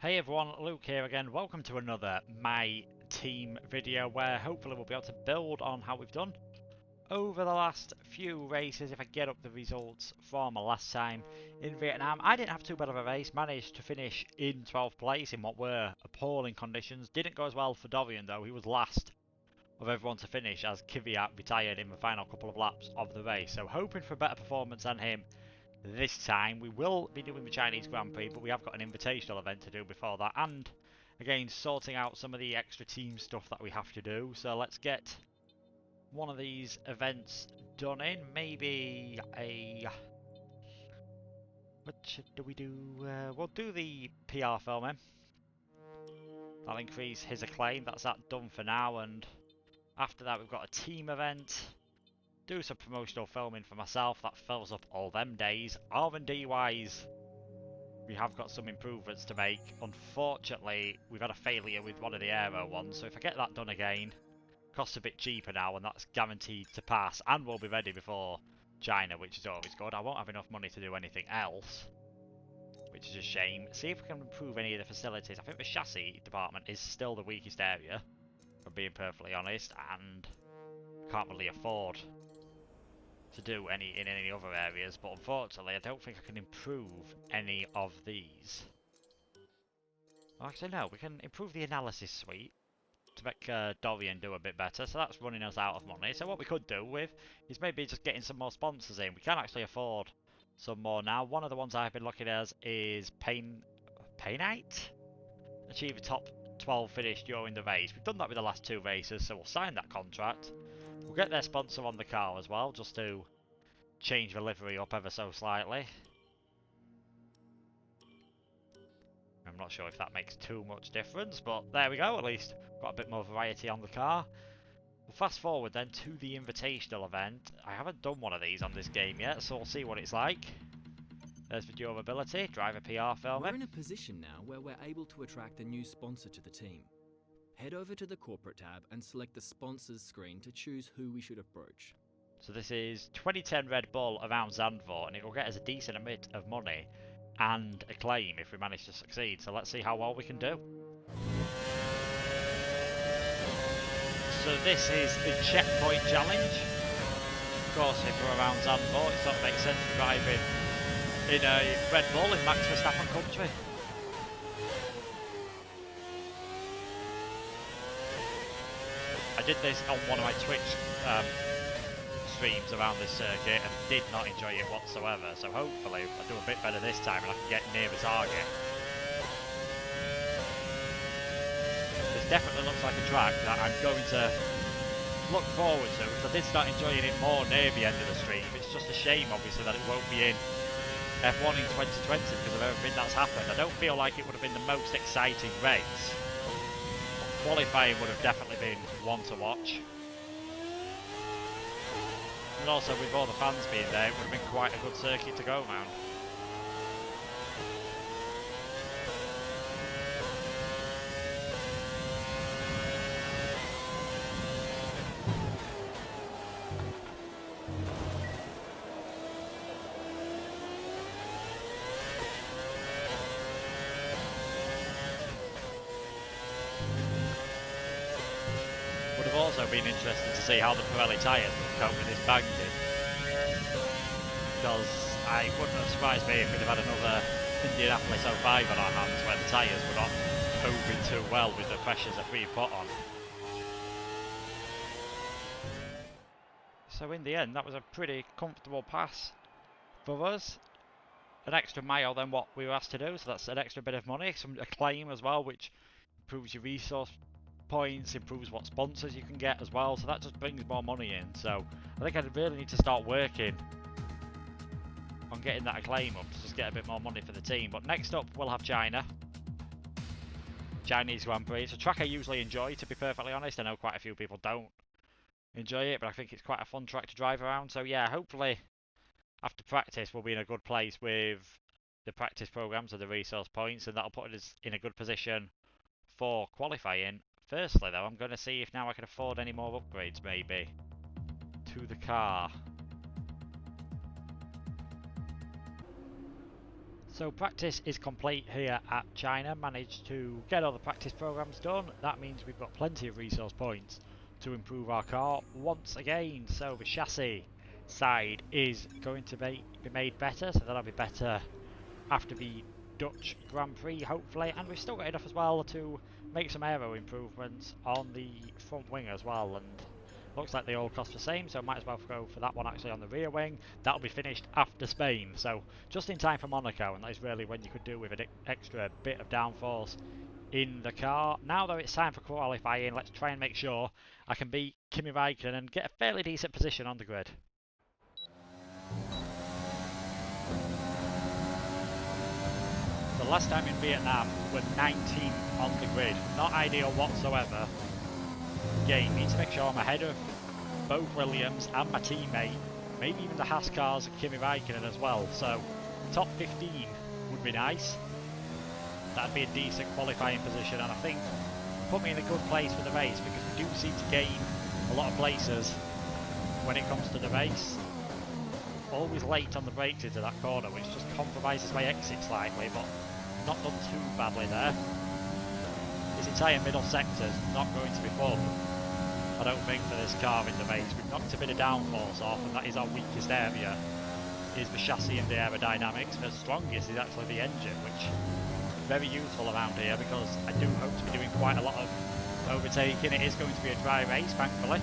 Hey everyone, Luke here again. Welcome to another My Team video where hopefully we'll be able to build on how we've done over the last few races. If I get up the results from last time in Vietnam, I didn't have too bad of a race. Managed to finish in 12th place in what were appalling conditions. Didn't go as well for Dorian though. He was last of everyone to finish as Kvyat retired in the final couple of laps of the race. So hoping for a better performance than him this time. We will be doing the Chinese Grand Prix, but we have got an invitational event to do before that, and again sorting out some of the extra team stuff that we have to do. So let's get one of these events done in. Maybe a... what do we do? We'll do the PR filming. That'll increase his acclaim. That's that done for now, and after that we've got a team event. Do some promotional filming for myself. That fills up all them days. R&D wise, we have got some improvements to make. Unfortunately, we've had a failure with one of the aero ones, so if I get that done again, costs a bit cheaper now, and that's guaranteed to pass, and we'll be ready before China, which is always good. I won't have enough money to do anything else, which is a shame. See if we can improve any of the facilities. I think the chassis department is still the weakest area, for being perfectly honest, and can't really afford to do in any other areas, but unfortunately I don't think I can improve any of these. Well, actually no, we can improve the analysis suite to make Dorian do a bit better, so that's running us out of money. So what we could do with is maybe just getting some more sponsors in. We can actually afford some more now. One of the ones I've been looking at is Paynite? Achieve a top 12 finish during the race. We've done that with the last two races, so we'll sign that contract. We'll get their sponsor on the car as well, just to change the livery up ever so slightly. I'm not sure if that makes too much difference, but there we go, at least got a bit more variety on the car. We'll fast forward then to the invitational event. I haven't done one of these on this game yet, so we'll see what it's like. There's the durability, driver PR filming. We're in a position now where we're able to attract a new sponsor to the team. Head over to the corporate tab and select the sponsors screen to choose who we should approach. So this is 2010 Red Bull around Zandvoort, and it will get us a decent amount of money and acclaim if we manage to succeed. So let's see how well we can do. So this is the checkpoint challenge. Of course, if we're around Zandvoort, it sort of makes sense for driving in a Red Bull in Max Verstappen country. I did this on one of my Twitch streams around this circuit and did not enjoy it whatsoever, so hopefully I'll do a bit better this time and I can get near the target. This definitely looks like a track that I'm going to look forward to, because I did start enjoying it more near the end of the stream. It's just a shame obviously that it won't be in F1 in 2020 because of everything that's happened. I don't feel like it would have been the most exciting race. Qualifying would have definitely been one to watch. And also with all the fans being there, it would have been quite a good circuit to go around. Would have also been interesting to see how the Pirelli tyres would cope with this banged in. Because I wouldn't have surprised me if we'd have had another Indianapolis 05 on our hands where the tyres were not moving too well with the pressures that we put on. So in the end, that was a pretty comfortable pass for us. An extra mile than what we were asked to do, so that's an extra bit of money, some acclaim as well, which improves your resource points, improves what sponsors you can get as well, so that just brings more money in. So I think I really need to start working on getting that acclaim up to just get a bit more money for the team. But next up we'll have China. Chinese Grand Prix. It's a track I usually enjoy, to be perfectly honest. I know quite a few people don't enjoy it, but I think it's quite a fun track to drive around. So yeah, hopefully after practice we'll be in a good place with the practice programs and the resource points, and that'll put us in a good position for qualifying. Firstly though, I'm going to see if now I can afford any more upgrades maybe to the car. So practice is complete here at China. Managed to get all the practice programs done. That means we've got plenty of resource points to improve our car once again. So the chassis side is going to be made better, so that'll be better after the Dutch Grand Prix hopefully, and we've still got enough as well to make some aero improvements on the front wing as well, and looks like they all cost the same, so might as well go for that one actually on the rear wing. That'll be finished after Spain, so just in time for Monaco, and that is really when you could do with an extra bit of downforce in the car. Now though it's time for qualifying, let's try and make sure I can beat Kimi Räikkönen and get a fairly decent position on the grid. The last time in Vietnam we were 19th on the grid, not ideal whatsoever. Again, need to make sure I'm ahead of both Williams and my teammate, maybe even the Haas cars and Kimi Räikkönen as well, so top 15 would be nice. That'd be a decent qualifying position, and I think put me in a good place for the race, because we do seem to gain a lot of places when it comes to the race. Always late on the brakes into that corner, which just compromises my exit slightly, but not done too badly there. This entire middle sector is not going to be fun, I don't think, for this car in the race. We've knocked a bit of downforce off, and that is our weakest area, is the chassis and the aerodynamics. The strongest is actually the engine, which is very useful around here, because I do hope to be doing quite a lot of overtaking. It is going to be a dry race, thankfully.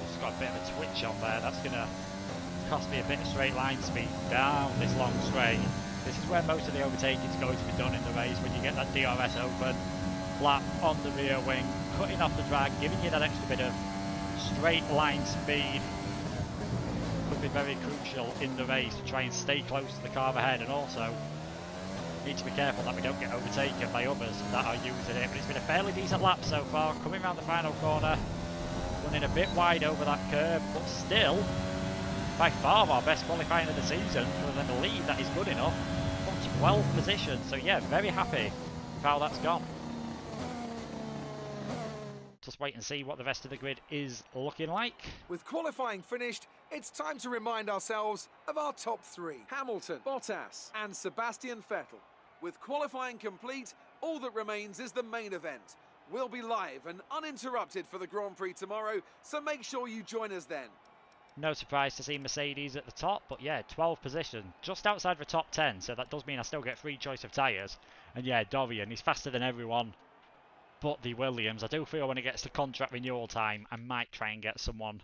Just got a bit of a twitch on there. That's going to cost me a bit of straight line speed down this long straight. This is where most of the overtaking is going to be done in the race, when you get that DRS open, flat on the rear wing, cutting off the drag, giving you that extra bit of straight line speed. Could be very crucial in the race to try and stay close to the car ahead, and also need to be careful that we don't get overtaken by others that are using it. But it's been a fairly decent lap so far, coming around the final corner, running a bit wide over that curve, but still by far our best qualifying of the season. With a lead that is good enough for 12th position, so yeah, very happy with how that's gone. Just wait and see what the rest of the grid is looking like. With qualifying finished, it's time to remind ourselves of our top three: Hamilton, Bottas and Sebastian Vettel. With qualifying complete, all that remains is the main event. We'll be live and uninterrupted for the Grand Prix tomorrow, so make sure you join us then. No surprise to see Mercedes at the top, but yeah, 12th position, just outside the top 10, so that does mean I still get free choice of tyres. And yeah, Dorian, he's faster than everyone but the Williams. I do feel when it gets to contract renewal time, I might try and get someone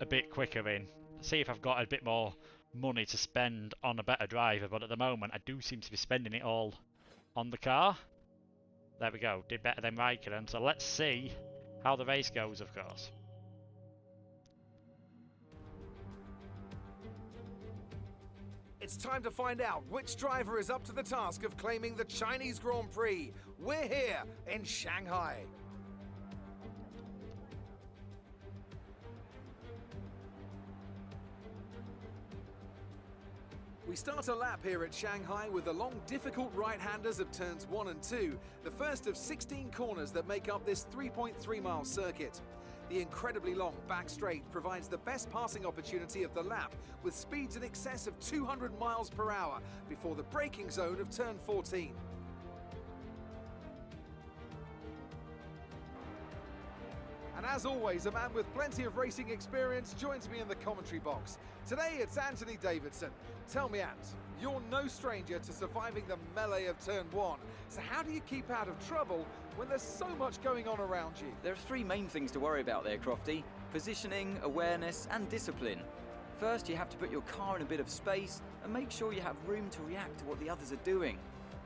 a bit quicker in. See if I've got a bit more money to spend on a better driver, but at the moment I do seem to be spending it all on the car. There we go, did better than Räikkönen, so let's see how the race goes, of course. It's time to find out which driver is up to the task of claiming the Chinese Grand Prix. We're here in Shanghai. We start a lap here at Shanghai with the long, difficult right-handers of turns 1 and 2, the first of 16 corners that make up this 3.3-mile circuit. The incredibly long back straight provides the best passing opportunity of the lap, with speeds in excess of 200 miles per hour before the braking zone of turn 14. And as always, a man with plenty of racing experience joins me in the commentary box. Today it's Anthony Davidson. Tell me, Ant, you're no stranger to surviving the melee of turn 1. So how do you keep out of trouble when there's so much going on around you? There are three main things to worry about there, Crofty: positioning, awareness and discipline. First, you have to put your car in a bit of space and make sure you have room to react to what the others are doing.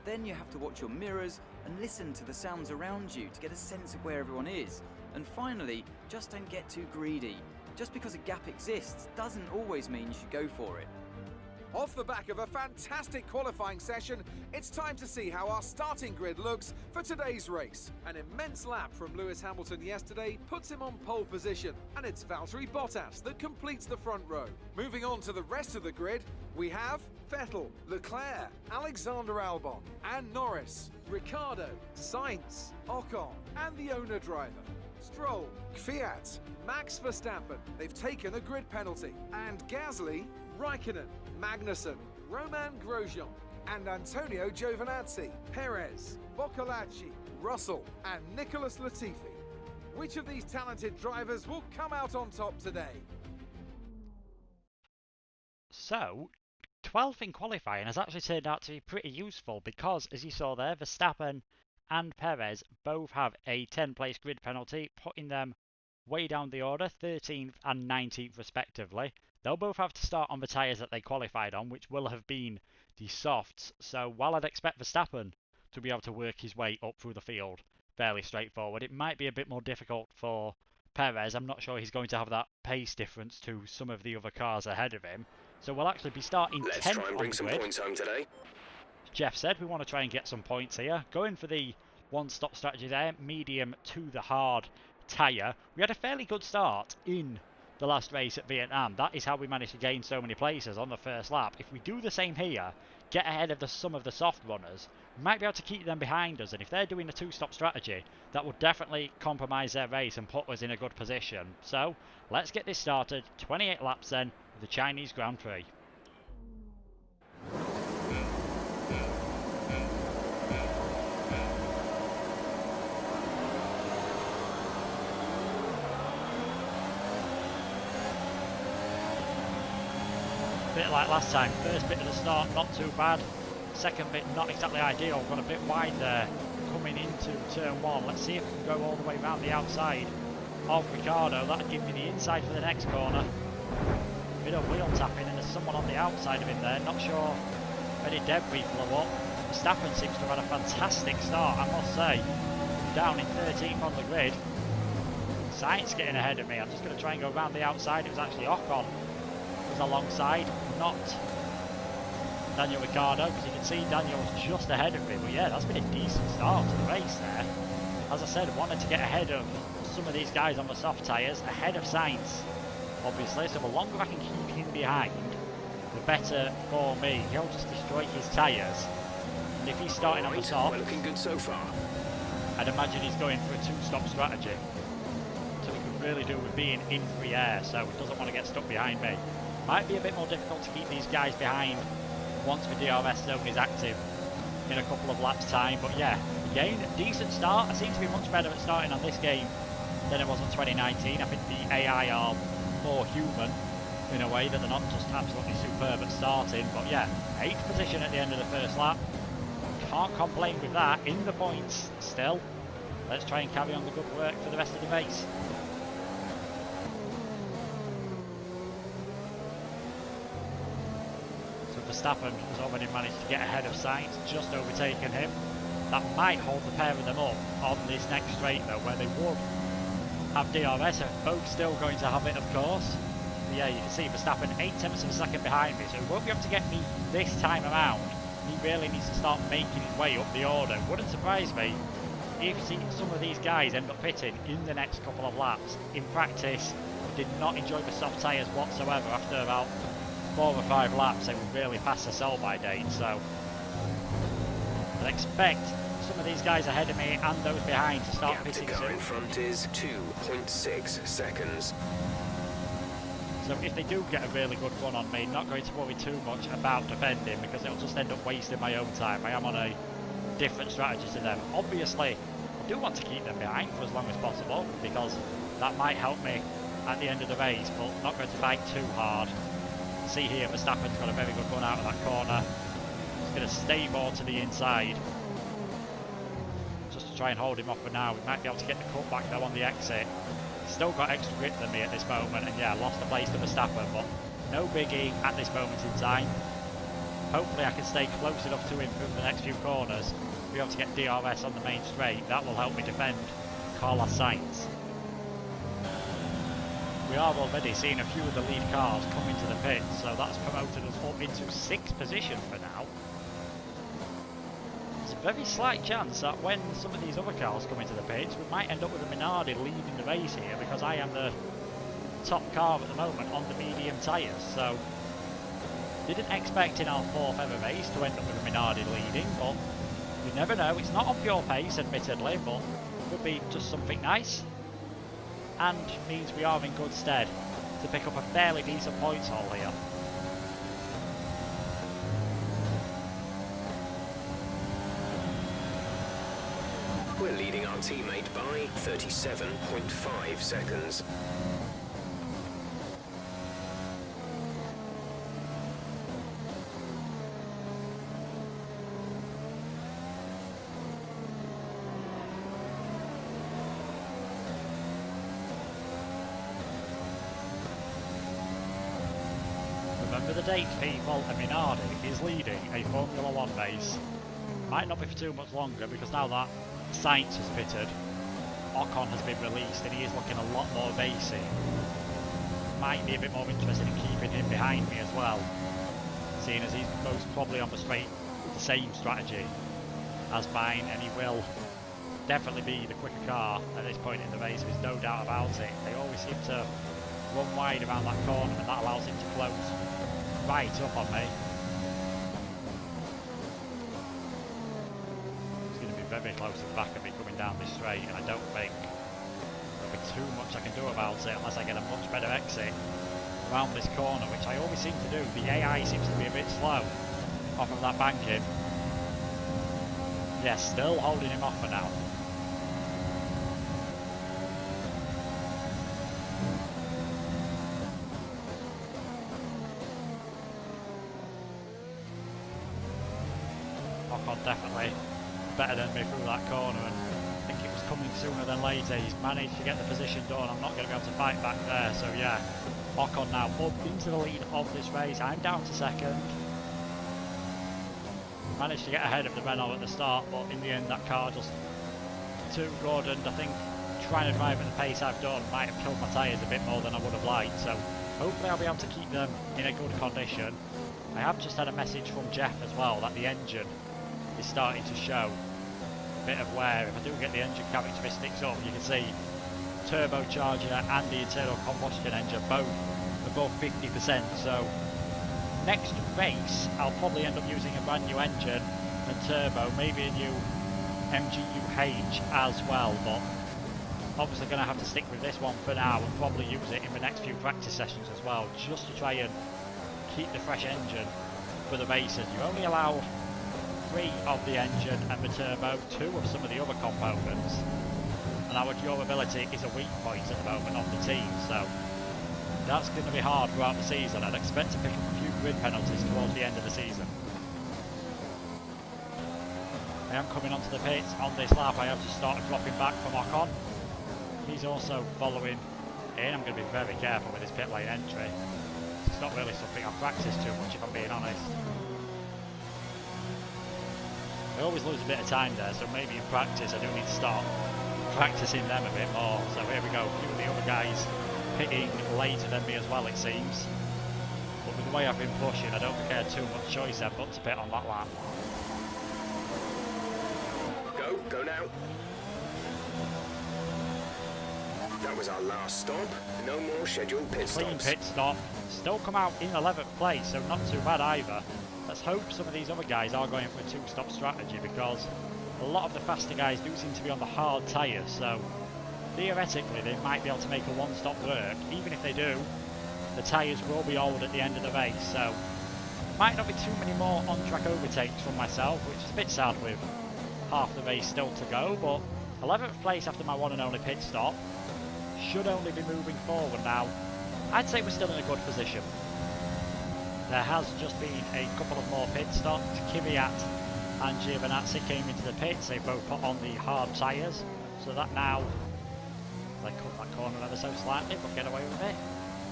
Then you have to watch your mirrors and listen to the sounds around you to get a sense of where everyone is. And finally, just don't get too greedy. Just because a gap exists doesn't always mean you should go for it. Off the back of a fantastic qualifying session, it's time to see how our starting grid looks for today's race. An immense lap from Lewis Hamilton yesterday puts him on pole position, and it's Valtteri Bottas that completes the front row. Moving on to the rest of the grid, we have Vettel, Leclerc, Alexander Albon, and Norris, Ricciardo, Sainz, Ocon, and the owner driver. Stroll, Kvyat, Max Verstappen, they've taken a grid penalty. And Gasly, Raikkonen, Magnussen, Roman Grosjean, and Antonio Giovinazzi, Perez, Boccolacci, Russell, and Nicholas Latifi. Which of these talented drivers will come out on top today? So, 12th in qualifying has actually turned out to be pretty useful because, as you saw there, Verstappen and Perez both have a 10-place grid penalty, putting them way down the order, 13th and 19th respectively. They'll both have to start on the tyres that they qualified on, which will have been the softs. So while I'd expect Verstappen to be able to work his way up through the field fairly straightforward, it might be a bit more difficult for Perez. I'm not sure he's going to have that pace difference to some of the other cars ahead of him. So we'll actually be starting 10th Let's try and bring on some grid. points home today. Jeff said we want to try and get some points here. Going for the one-stop strategy there, medium to the hard tyre. We had a fairly good start in the last race at Vietnam. That is how we managed to gain so many places on the first lap. If we do the same here, get ahead of some of the soft runners, we might be able to keep them behind us. And if they're doing a two-stop strategy, that would definitely compromise their race and put us in a good position. So let's get this started. 28 laps then of the Chinese Grand Prix. Bit like last time, first bit of the start not too bad, second bit not exactly ideal, got a bit wide there coming into turn one. Let's see if we can go all the way around the outside of Ricciardo. That'd give me the inside for the next corner. Bit of wheel tapping and there's someone on the outside of him there, not sure if any debris blew up. Verstappen seems to have had a fantastic start, I must say. Down in 13th on the grid. Sainz getting ahead of me, I'm just going to try and go around the outside. It was actually Ocon alongside, not Daniel Ricciardo, because you can see Daniel's just ahead of me. But yeah, that's been a decent start to the race there. As I said, I wanted to get ahead of some of these guys on the soft tyres, ahead of Sainz, obviously, so the longer I can keep him behind, the better for me. He'll just destroy his tyres, and if he's starting on the soft, we're looking good so far. I'd imagine he's going for a two-stop strategy, so he could really do with being in free air, so he doesn't want to get stuck behind me. Might be a bit more difficult to keep these guys behind once the DRS zone is active in a couple of laps time. But yeah, again, decent start. I seem to be much better at starting on this game than I was on 2019. I think the AI are more human in a way, that they're not just absolutely superb at starting. But yeah, 8th position at the end of the first lap. Can't complain with that. In the points still. Let's try and carry on the good work for the rest of the race. Verstappen has already managed to get ahead of Sainz, just overtaken him. That might hold the pair of them up on this next straight though, where they would have DRS. They're both still going to have it, of course. But yeah, you can see Verstappen 0.8 of a second behind me, so he won't be able to get me this time around. He really needs to start making his way up the order. Wouldn't surprise me if some of these guys end up pitting in the next couple of laps. In practice, did not enjoy the soft tyres whatsoever. After about 4 or 5 laps, they would really pass the sell-by date, so I'd expect some of these guys ahead of me and those behind to start pitting soon. In front is 2.6 seconds. So if they do get a really good run on me, not going to worry too much about defending, because it'll just end up wasting my own time. I am on a different strategy to them. Obviously, I do want to keep them behind for as long as possible, because that might help me at the end of the race, but not going to fight too hard. See here, Verstappen's got a very good run out of that corner. He's going to stay more to the inside, just to try and hold him off for now. We might be able to get the cut back though on the exit. He's still got extra grip than me at this moment, and yeah, lost the place to Verstappen, but no biggie at this moment in time. Hopefully I can stay close enough to him through the next few corners, be able to get DRS on the main straight. That will help me defend Carlos Sainz. We are already seeing a few of the lead cars come into the pits, so that's promoted us up into 6th position for now. There's a very slight chance that when some of these other cars come into the pits, we might end up with a Minardi leading the race here, because I am the top car at the moment on the medium tyres, so didn't expect in our 4th ever race to end up with a Minardi leading, but you never know. It's not on pure pace, admittedly, but could be just something nice. and means we are in good stead to pick up a fairly decent points haul here. We're leading our teammate by 37.5 seconds. Remember the date, people, and Minardi is leading a Formula 1 race. Might not be for too much longer because now that Sainz has pitted, Ocon has been released and he is looking a lot more racy. Might be a bit more interested in keeping him behind me as well, seeing as he's most probably on the same strategy as mine, and he will definitely be the quicker car at this point in the race, there's no doubt about it. They always seem to run wide around that corner and that allows him to close right up on me. He's going to be very close to the back of me coming down this straight, and I don't think there'll be too much I can do about it unless I get a much better exit around this corner, which I always seem to do. The AI seems to be a bit slow off of that banking. Yes, still holding him off for now. Ocon definitely better than me through that corner, and I think it was coming sooner than later. He's managed to get the position done. I'm not going to be able to fight back there, so yeah, Ocon now up into the lead of this race. I'm down to second. Managed to get ahead of the Renault at the start, but in the end that car just too good, and I think trying to drive at the pace I've done might have killed my tyres a bit more than I would have liked, so hopefully I'll be able to keep them in a good condition. I have just had a message from Jeff as well that the engine is starting to show a bit of wear. If I do get the engine characteristics up, you can see turbocharger and the internal combustion engine both above 50%, so next race I'll probably end up using a brand new engine and turbo, maybe a new MGU-H as well, but obviously going to have to stick with this one for now and probably use it in the next few practice sessions as well, just to try and keep the fresh engine for the races. You only allow 3 of the engine and the turbo, 2 of some of the other components, and our durability is a weak point at the moment of the team, so that's going to be hard throughout the season. I'd expect to pick up a few grid penalties towards the end of the season. I am coming onto the pits on this lap. I have just started dropping back from Ocon. He's also following in. I'm going to be very careful with his pit lane entry. It's not really something I've practiced too much, if I'm being honest. I always lose a bit of time there, so maybe in practice I do need to start practicing them a bit more. So here we go, a few of the other guys pitting later than me as well, it seems. But with the way I've been pushing, I don't think I had too much choice then but to pit on that lap. Go now. That was our last stop. No more scheduled pit stops. Clean pit stop. Still come out in 11th place, so not too bad either. Let's hope some of these other guys are going for a 2-stop strategy, because a lot of the faster guys do seem to be on the hard tyres, so theoretically they might be able to make a 1-stop work. Even if they do, the tyres will be old at the end of the race, so might not be too many more on-track overtakes from myself, which is a bit sad with half the race still to go, but 11th place after my one and only pit stop. Should only be moving forward now. I'd say we're still in a good position. There has just been a couple of more pit stops. Kvyat and Giovinazzi came into the pits. They both put on the hard tyres, so that now, they cut that corner ever so slightly, but get away with it.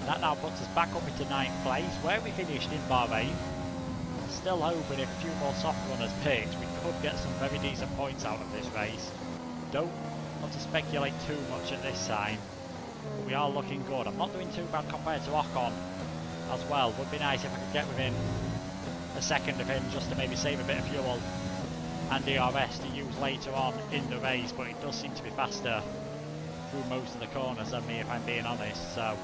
That now puts us back up into 9th place, where we finished in Bahrain. Still hoping if a few more soft runners picked, we could get some very decent points out of this race. Don't want to speculate too much at this time, but we are looking good. I'm not doing too bad compared to Ocon as well. Would be nice if I could get within a second of him, just to maybe save a bit of fuel and DRS to use later on in the race, but it does seem to be faster through most of the corners than me, if I'm being honest, so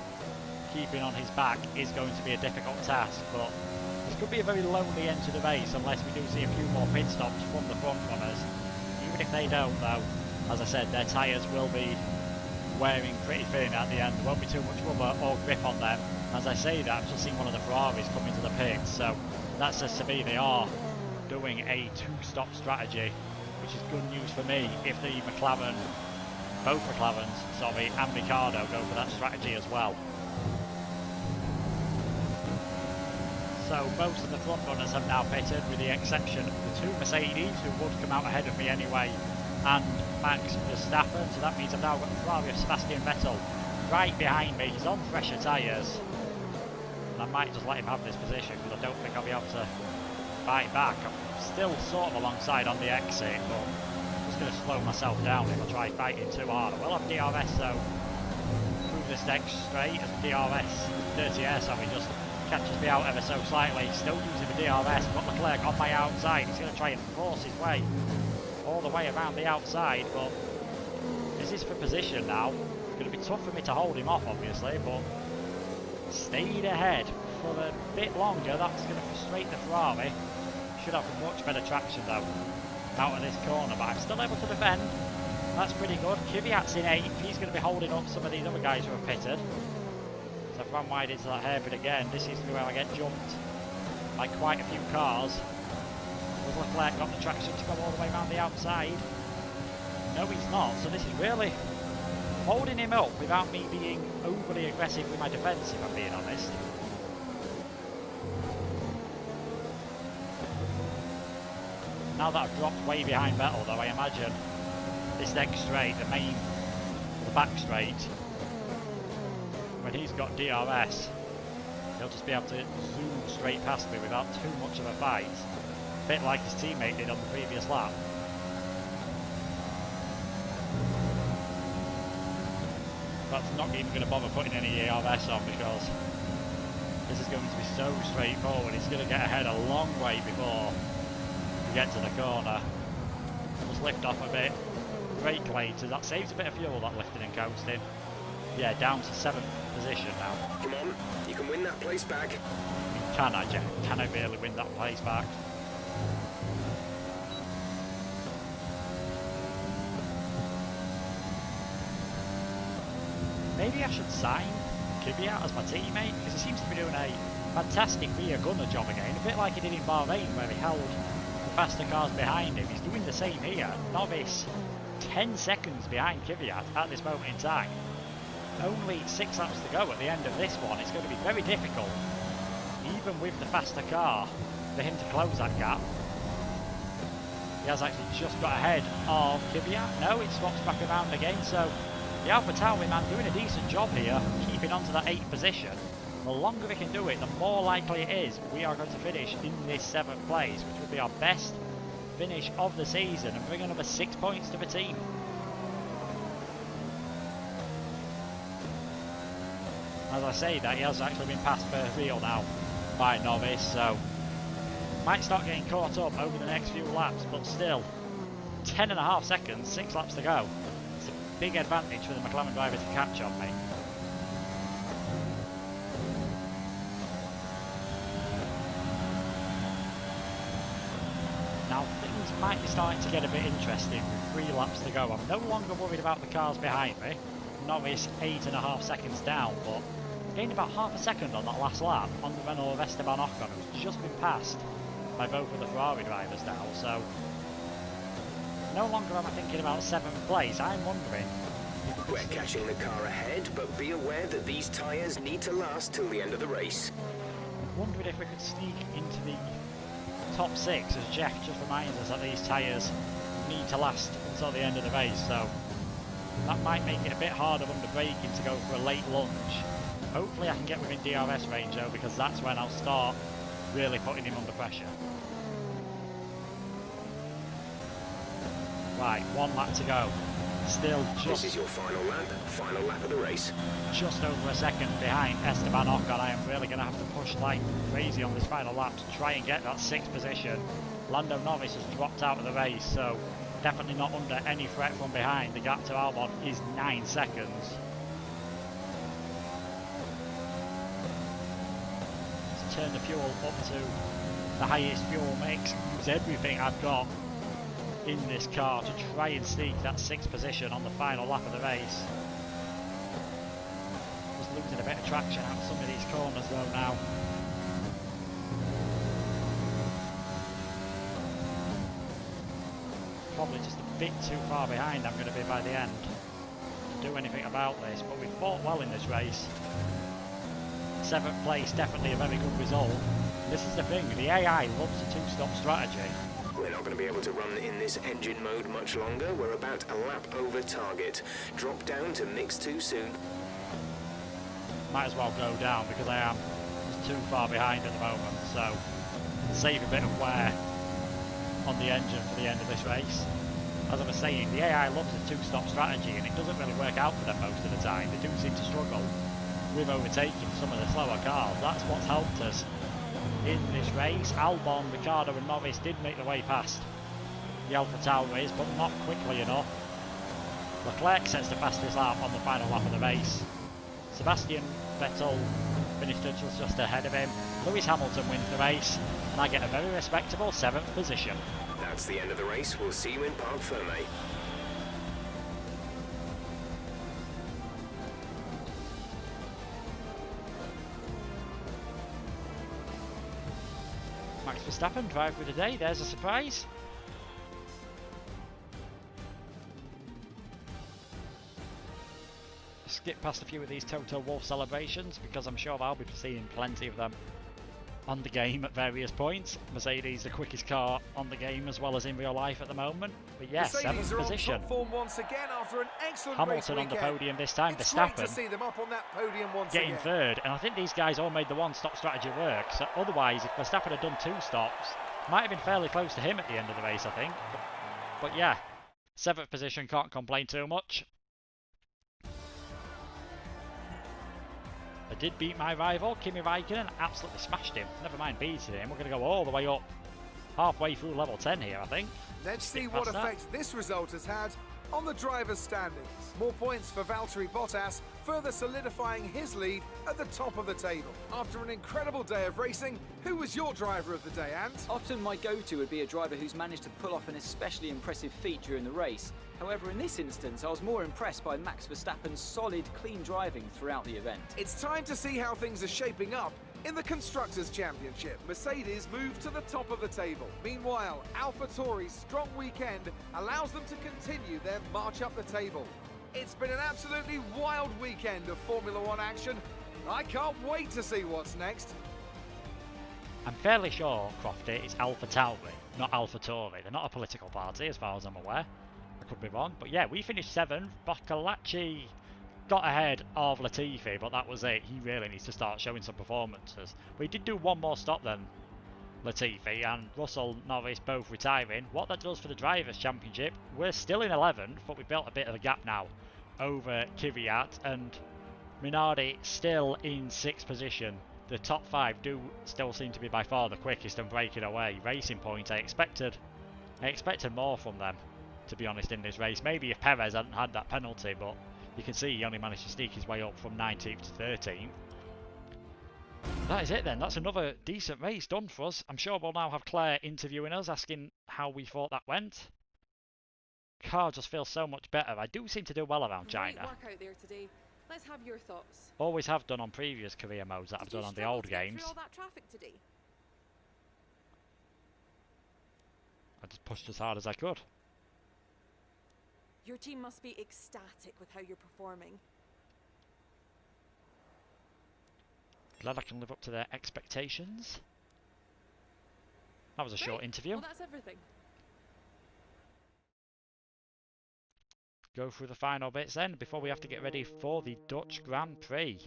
keeping on his back is going to be a difficult task, but this could be a very lonely end to the race unless we do see a few more pit stops from the front runners. Even if they don't though, as I said, their tyres will be wearing pretty thin at the end. There won't be too much rubber or grip on them. As I say that, I've just seen one of the Ferraris come into the pits, so that says to me they are doing a two-stop strategy, which is good news for me if the McLaren, both McLarens, sorry, and Ricciardo go for that strategy as well. So most of the front runners have now pitted, with the exception of the two Mercedes, who would come out ahead of me anyway, and Max Verstappen. So that means I've now got the Ferrari of Sebastian Vettel right behind me. He's on fresher tyres, and I might just let him have this position because I don't think I'll be able to fight back. I'm still sort of alongside on the exit, but I'm just going to slow myself down if I try fighting too hard. I will have DRS though through this next straight, as the DRS, dirty air, sorry, just catches me out ever so slightly. Still using the DRS, got Leclerc on my outside. He's going to try and force his way all the way around the outside, but this is for position now. It's going to be tough for me to hold him off, obviously, but stayed ahead for a bit longer. That's going to frustrate the Ferrari. Should have much better traction though out of this corner, but I'm still able to defend. That's pretty good. Kvyat's in 8th. He's going to be holding up some of these other guys who have pitted. So I've run wide into that hairpin again. This is where I get jumped by quite a few cars. Has Leclerc got the traction to go all the way around the outside? No, he's not. So this is really holding him up without me being overly aggressive with my defence, if I'm being honest. Now that I've dropped way behind Vettel though, I imagine this next straight, the back straight, when he's got DRS, he'll just be able to zoom straight past me without too much of a fight. A bit like his teammate did on the previous lap. But I'm not even going to bother putting any DRS on because this is going to be so straightforward. He's going to get ahead a long way before we get to the corner. Just lift off a bit, brake later. That saves a bit of fuel, that lifting and coasting. Yeah, down to 7th position now. Come on, you can win that place back. Can I, Jack? Can I really win that place back? Maybe I should sign Kvyat as my teammate, because he seems to be doing a fantastic rear gunner job again, a bit like he did in Bahrain where he held the faster cars behind him. He's doing the same here. Novice 10 seconds behind Kvyat at this moment in time. Only 6 laps to go at the end of this one. It's going to be very difficult, even with the faster car, for him to close that gap. He has actually just got ahead of Kvyat. No, it swaps back around again, so the Alpha Tauri man doing a decent job here, keeping on to that 8th position. The longer we can do it, the more likely it is we are going to finish in this 7th place, which would be our best finish of the season and bring another 6 points to the team. As I say that, he has actually been passed for real now by Novice, so might start getting caught up over the next few laps, but still 10.5 seconds, 6 laps to go. It's a big advantage for the McLaren driver to catch on me. Now things might be starting to get a bit interesting with 3 laps to go. I'm no longer worried about the cars behind me. Norris 8.5 seconds down, but gained about half a second on that last lap on the Renault of Esteban Ocon, who's just been passed by both of the Ferrari drivers now, so no longer am I thinking about 7th place. I'm wondering if We're catching the car ahead, but be aware that these tyres need to last till the end of the race. wondering if we could sneak into the top 6, as Jeff just reminds us that these tyres need to last until the end of the race, so that might make it a bit harder under braking to go for a late lunge. Hopefully I can get within DRS range though, because that's when I'll start really putting him under pressure. Right, 1 lap to go. Still just... This is your final lap of the race. Just over a second behind Esteban Ocon. I am really going to have to push like crazy on this final lap to try and get that 6th position. Lando Norris has dropped out of the race, so definitely not under any threat from behind. The gap to Albon is 9 seconds. Let's turn the fuel up to the highest fuel mix. Use everything I've got in this car to try and sneak that 6th position on the final lap of the race. bit of traction out some of these corners though now. Probably just a bit too far behind I'm going to be by the end to do anything about this, but we've fought well in this race. 7th place, definitely a very good result. This is the thing, the AI loves the two-stop strategy. We're not going to be able to run in this engine mode much longer. We're about a lap over target. Drop down to mix too soon. Might as well go down because I am just too far behind at the moment, so save a bit of wear on the engine for the end of this race. As I was saying, the AI loves a two-stop strategy and it doesn't really work out for them most of the time. They do seem to struggle with overtaking some of the slower cars. That's what's helped us in this race. Albon, Ricciardo and Norris did make the way past the Alpha Tauris, but not quickly enough. Leclerc sets the fastest lap on the final lap of the race. Sebastian Vettel finished just ahead of him. Lewis Hamilton wins the race, and I get a very respectable 7th position. That's the end of the race. We'll see you in Parc Fermé. Max Verstappen driver of the day, there's a surprise. Skip past a few of these Toto Wolff celebrations because I'm sure I'll be seeing plenty of them on the game at various points. Mercedes the quickest car on the game as well as in real life at the moment. But yes, Mercedes 7th position. On top form once again after an excellent Hamilton race on the weekend. podium this time. It's Verstappen great to see them up on that podium once getting again. 3rd, and I think these guys all made the one-stop strategy work. So otherwise, if Verstappen had done 2 stops, might have been fairly close to him at the end of the race, I think. But yeah, 7th position, can't complain too much. I did beat my rival, Kimi Raikkonen, absolutely smashed him. Never mind beating him, we're going to go all the way up, halfway through level 10 here, I think. Let's see what effect this result has had on the drivers' standings. More points for Valtteri Bottas, further solidifying his lead at the top of the table. After an incredible day of racing, who was your driver of the day, Ant? Often my go-to would be a driver who's managed to pull off an especially impressive feat during the race. However, in this instance, I was more impressed by Max Verstappen's solid, clean driving throughout the event. It's time to see how things are shaping up in the Constructors' Championship. Mercedes move to the top of the table. Meanwhile, AlphaTauri's strong weekend allows them to continue their march up the table. It's been an absolutely wild weekend of Formula One action. I can't wait to see what's next. I'm fairly sure, Crofty, it's AlphaTauri, not AlphaTauri. They're not a political party, as far as I'm aware. I could be wrong, but yeah, we finished 7th. Boccolacci got ahead of Latifi, but that was it. He really needs to start showing some performances. We did do one more stop than Latifi, and Russell, Norris both retiring. What that does for the Drivers' Championship, we're still in 11th, but we built a bit of a gap now over Kvyat, and Minardi still in 6th position. The top 5 do still seem to be by far the quickest and breaking away. Racing Point, I expected more from them, to be honest, in this race. Maybe if Perez hadn't had that penalty, but you can see he only managed to sneak his way up from 19th to 13th. That is it then. That's another decent race done for us. I'm sure we'll now have Claire interviewing us, asking how we thought that went. Car just feels so much better. I do seem to do well around China. Great work out there today. Let's have your thoughts. Always have done on previous career modes that I've done on the old games. Through all that traffic today? I just pushed as hard as I could. Your team must be ecstatic with how you're performing. Glad I can live up to their expectations. That was a short interview. Well, that's everything. Go through the final bits then before we have to get ready for the Dutch Grand Prix.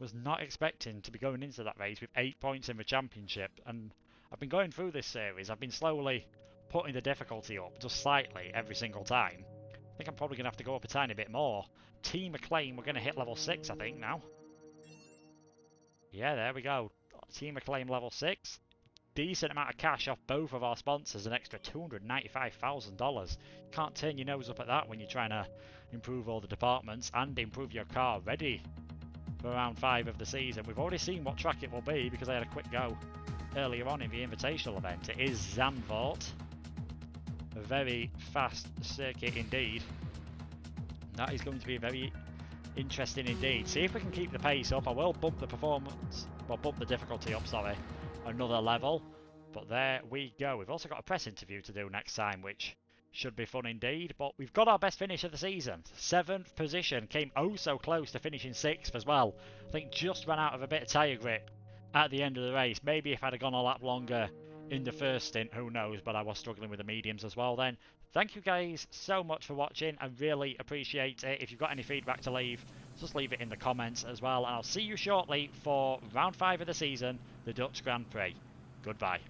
Was not expecting to be going into that race with 8 points in the championship, and I've been going through this series. I've been slowly putting the difficulty up just slightly every single time. I think I'm probably going to have to go up a tiny bit more. Team Acclaim, we're going to hit level 6 I think now. Yeah, there we go. Team Acclaim level 6. Decent amount of cash off both of our sponsors, an extra $295,000. Can't turn your nose up at that when you're trying to improve all the departments and improve your car ready for round 5 of the season. We've already seen what track it will be because I had a quick go earlier on in the Invitational event. It is Zandvoort. A very fast circuit indeed. That is going to be a very interesting indeed. See if we can keep the pace up. I will bump the performance, well, bump the difficulty up, sorry, another level. But there we go. We've also got a press interview to do next time, which should be fun indeed. But we've got our best finish of the season. 7th position. Came oh so close to finishing 6th as well. I think just ran out of a bit of tyre grip at the end of the race. Maybe if I'd have gone a lap longer in the first stint, who knows, but I was struggling with the mediums as well then. Thank you guys so much for watching. I really appreciate it. If you've got any feedback to leave, just leave it in the comments as well. And I'll see you shortly for round 5 of the season, the Dutch Grand Prix. Goodbye.